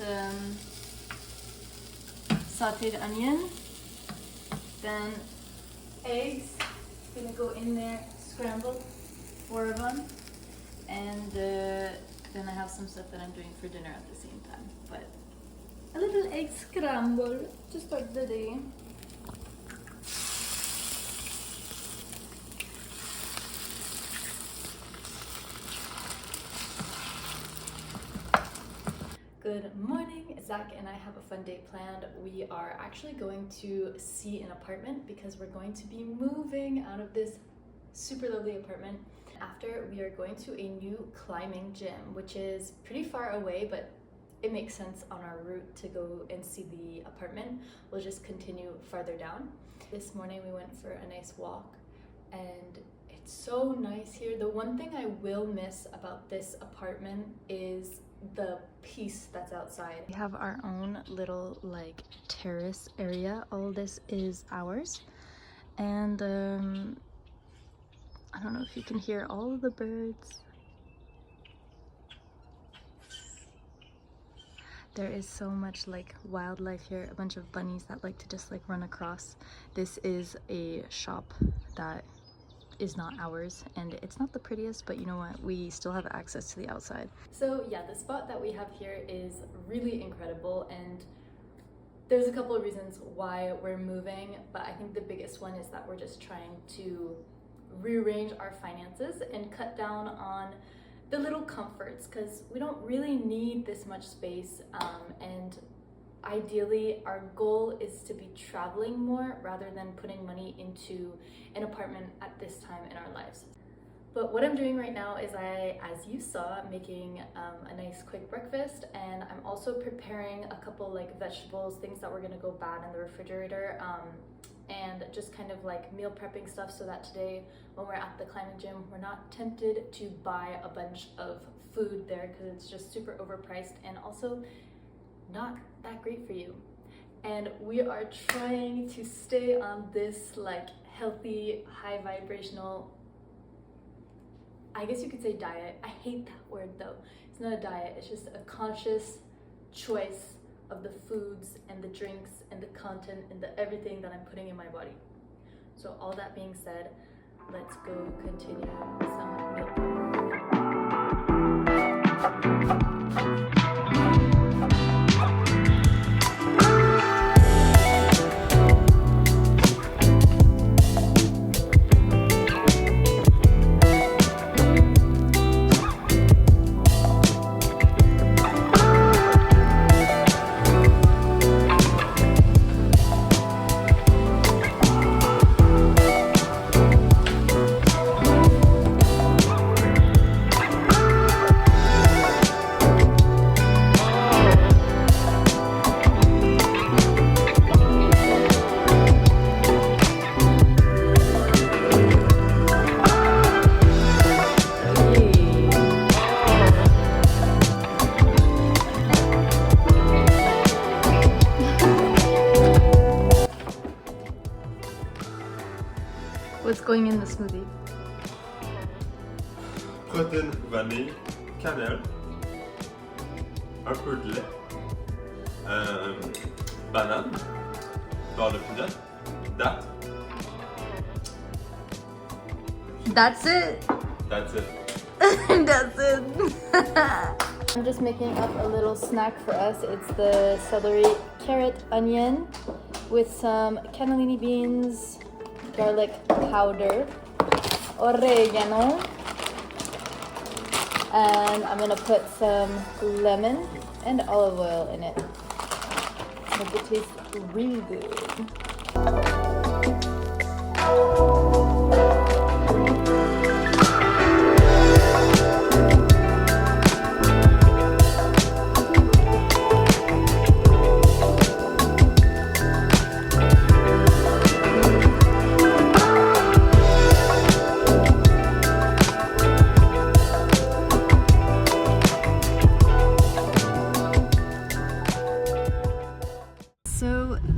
some sauteed onion, then eggs, gonna go in there, scrambled, 4 of them, and then I have some stuff that I'm doing for dinner at the same time. But a little egg scramble to start the day. Good morning. Zach and I have a fun day planned. We are actually going to see an apartment because we're going to be moving out of this super lovely apartment. After, we are going to a new climbing gym, which is pretty far away, but it makes sense on our route to go and see the apartment. We'll just continue farther down. This morning we went for a nice walk and it's so nice here. The one thing I will miss about this apartment is the peace that's outside. We have our own little like terrace area. All this is ours, and I don't know if you can hear all of the birds. There is so much like wildlife here, a bunch of bunnies that like to just like run across. This is a shop that is not ours and it's not the prettiest, but you know what, we still have access to the outside. So yeah, the spot that we have here is really incredible, and there's a couple of reasons why we're moving, but I think the biggest one is that we're just trying to rearrange our finances and cut down on the little comforts because we don't really need this much space, and ideally our goal is to be traveling more rather than putting money into an apartment at this time in our lives. But what I'm doing right now is as you saw, making a nice quick breakfast, and I'm also preparing a couple like vegetables, things that were gonna go bad in the refrigerator, and just kind of like meal prepping stuff so that today when we're at the climbing gym, we're not tempted to buy a bunch of food there because it's just super overpriced and also not that great for you. And we are trying to stay on this like healthy, high vibrational, I guess you could say diet. I hate that word though. It's not a diet, it's just a conscious choice of the foods and the drinks and the content and the everything that I'm putting in my body. So all that being said, let's go continue some meal prep. What's going in the smoothie? Protein, vanille, cannelle, un peu de lait, banane, beurre de pinot, date. That's it? That's it. That's it. I'm just making up a little snack for us. It's the celery, carrot, onion with some cannellini beans, garlic powder, oregano, and I'm gonna put some lemon and olive oil in it. Make it taste really good.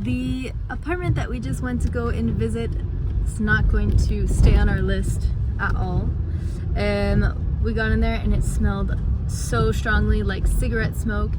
The apartment that we just went to go and visit is not going to stay on our list at all. We got in there and it smelled so strongly like cigarette smoke,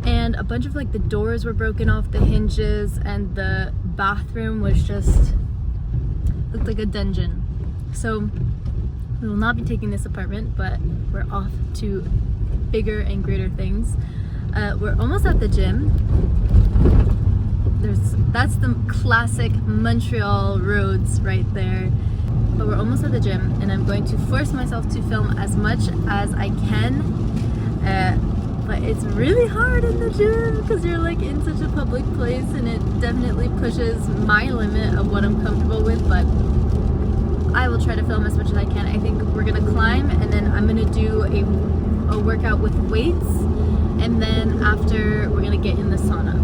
and a bunch of like the doors were broken off the hinges, and the bathroom was just looked like a dungeon. So we will not be taking this apartment, but we're off to bigger and greater things. We're almost at the gym. That's the classic Montreal roads right there. But we're almost at the gym, and I'm going to force myself to film as much as I can. But it's really hard in the gym because you're like in such a public place, and it definitely pushes my limit of what I'm comfortable with. But I will try to film as much as I can. I think we're gonna climb, and then I'm gonna do a workout with weights, and then after we're gonna get in the sauna.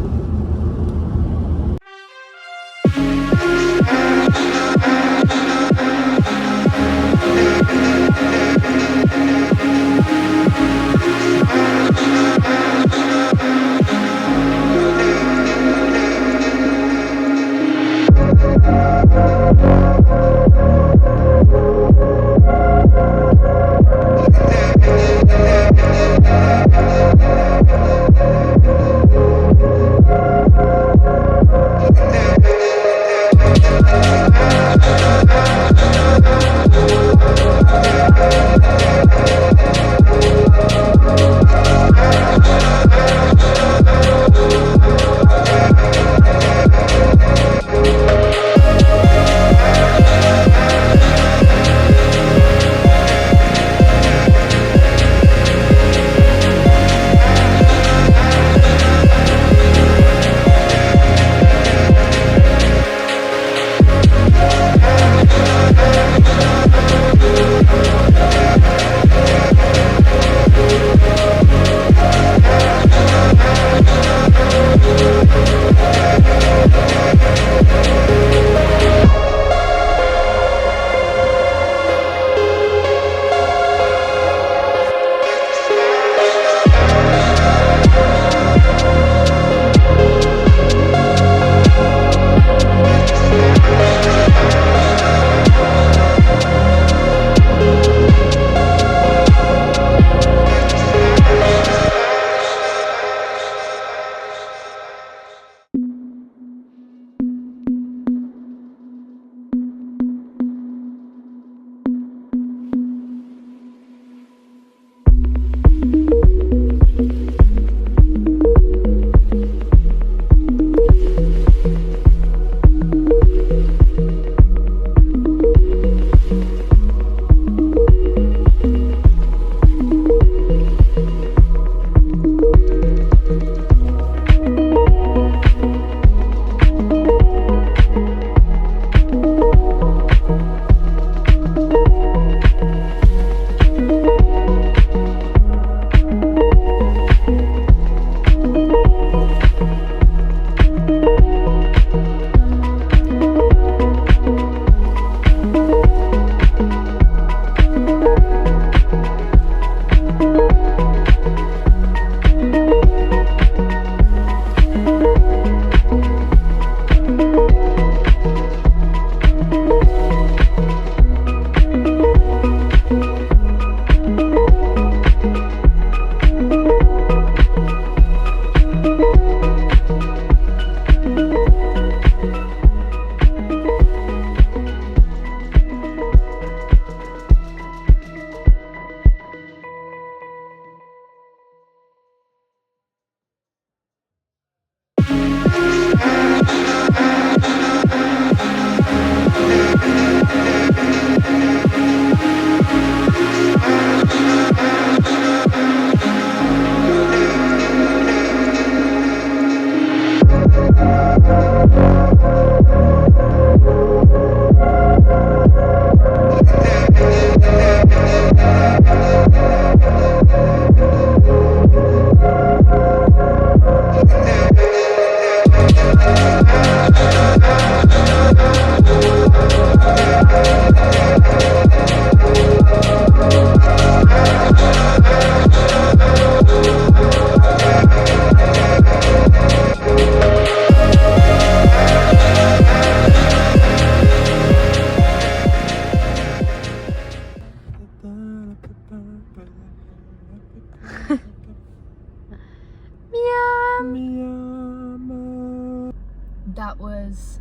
was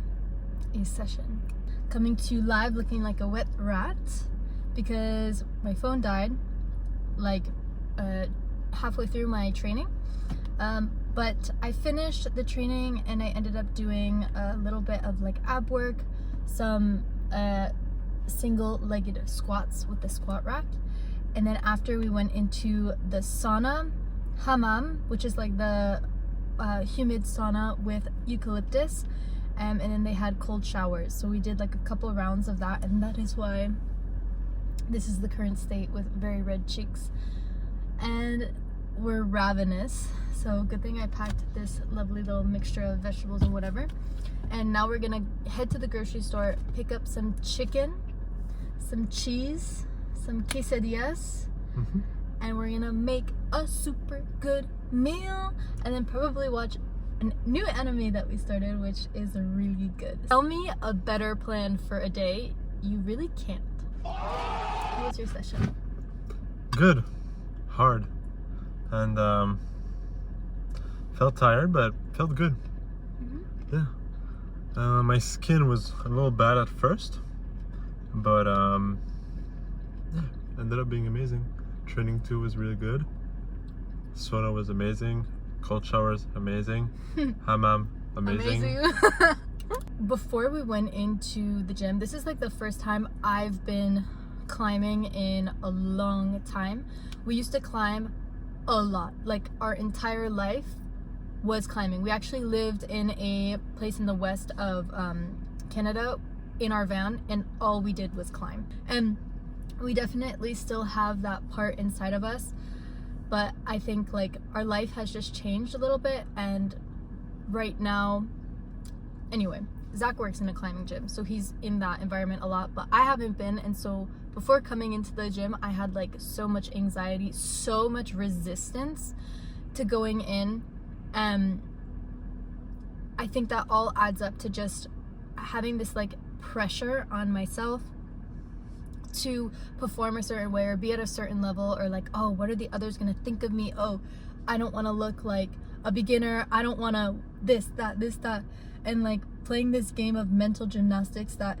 a session. Coming to you live looking like a wet rat because my phone died like halfway through my training. But I finished the training and I ended up doing a little bit of like ab work, some single-legged squats with the squat rack. And then after we went into the sauna, hammam, which is like the humid sauna with eucalyptus. And then they had cold showers. So we did like a couple rounds of that, and that is why this is the current state with very red cheeks. And we're ravenous. So good thing I packed this lovely little mixture of vegetables and whatever. And now we're gonna head to the grocery store, pick up some chicken, some cheese, some quesadillas, and we're gonna make a super good meal, and then probably watch a new anime that we started, which is really good. Tell me a better plan for a day. You really can't. How was your session? Good. Hard. And felt tired, but felt good. Yeah. My skin was a little bad at first, but yeah, ended up being amazing. Training too was really good. Sauna was amazing. Cold showers, amazing. Hammam, amazing. Before we went into the gym, this is like the first time I've been climbing in a long time. We used to climb a lot, like our entire life was climbing. We actually lived in a place in the west of Canada in our van, and all we did was climb. And we definitely still have that part inside of us, but I think like our life has just changed a little bit. And right now, anyway, Zach works in a climbing gym, so he's in that environment a lot, but I haven't been. And so before coming into the gym, I had like so much anxiety, so much resistance to going in. I think that all adds up to just having this like pressure on myself to perform a certain way or be at a certain level, or like, oh, what are the others gonna think of me? Oh, I don't want to look like a beginner. I don't want to this, that, and like playing this game of mental gymnastics that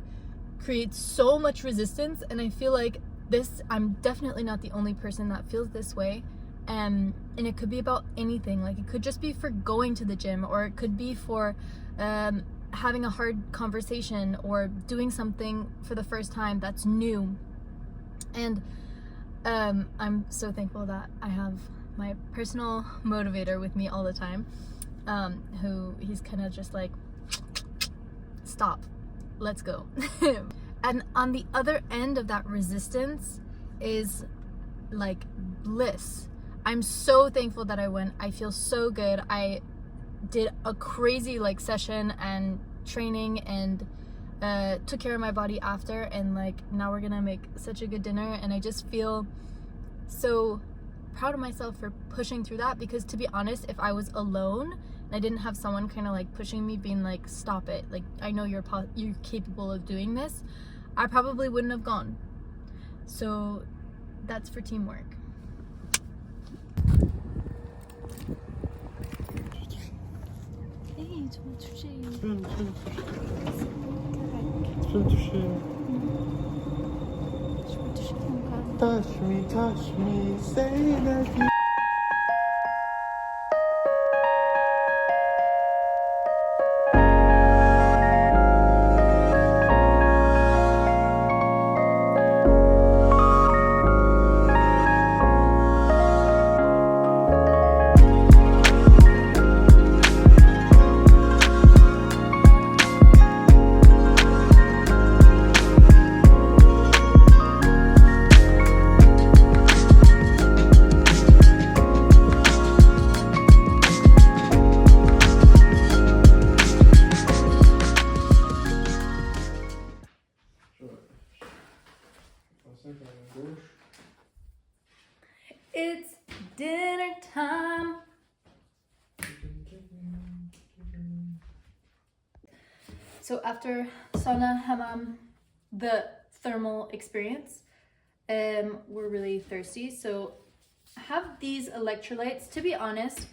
creates so much resistance. And I feel like I'm definitely not the only person that feels this way. And it could be about anything. Like it could just be for going to the gym, or it could be for having a hard conversation or doing something for the first time that's new. And I'm so thankful that I have my personal motivator with me all the time, who he's kind of just like, stop, let's go. And on the other end of that resistance is like bliss. I'm so thankful that I went. I feel so good. I did a crazy like session and training, and took care of my body after, and like now we're gonna make such a good dinner. And I just feel so proud of myself for pushing through that, because to be honest, if I was alone and I didn't have someone kind of like pushing me, being like, stop it, like I know you're capable of doing this, I probably wouldn't have gone. So that's for teamwork. Hey, tu m'as touché. Tu peux me toucher. Je peux toucher ton corps. Touch me, say that you... It's dinner time. So after sauna, hammam, the thermal experience, we're really thirsty. So I have these electrolytes. To be honest,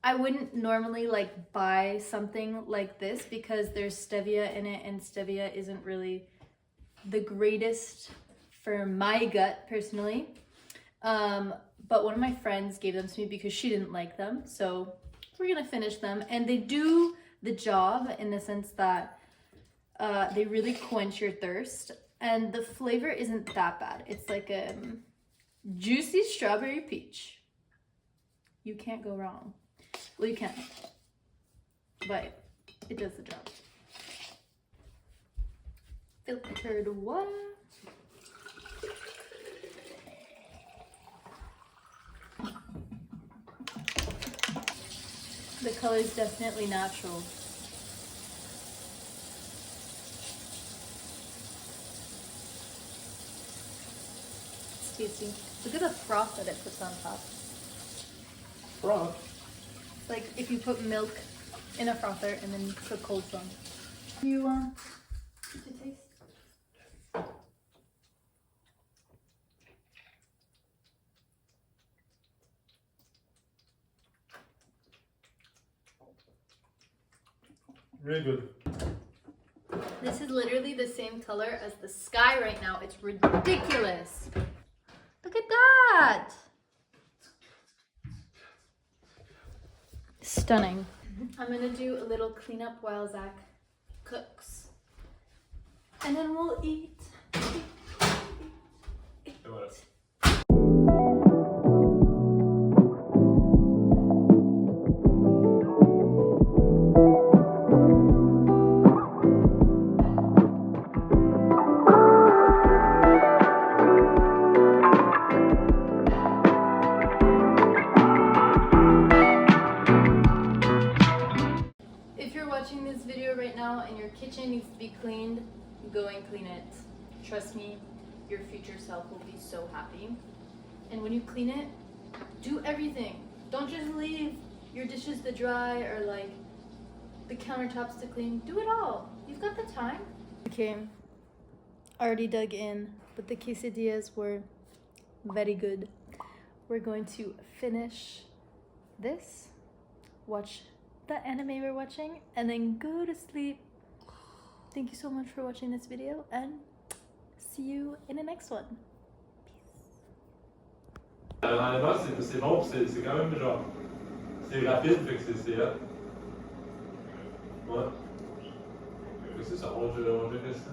I wouldn't normally like buy something like this because there's stevia in it, and stevia isn't really the greatest for my gut personally. But one of my friends gave them to me because she didn't like them, so we're gonna finish them. And they do the job in the sense that they really quench your thirst, and the flavor isn't that bad. It's like a juicy strawberry peach. You can't go wrong. Well, you can, but it does the job. Filtered water. The color is definitely natural. It's tasty. Look at the froth that it puts on top. Froth? Like if you put milk in a frother and then put cold foam. You want to taste? Really good. This is literally the same color as the sky right now. It's ridiculous. Look at that. Stunning. I'm gonna do a little cleanup while Zach cooks. And then we'll eat. Watching this video right now and your kitchen needs to be cleaned, go and clean it. Trust me, your future self will be so happy. And when you clean it, do everything. Don't just leave your dishes to dry or like the countertops to clean. Do it all. You've got the time. Okay, already dug in, but the quesadillas were very good. We're going to finish this, watch the anime we're watching, and then go to sleep. Thank you so much for watching this video, and see you in the next one. Peace. À la base, c'est bon, c'est quand même genre, c'est rapide, fait que c'est ouais. C'est ça, on va gérer ça.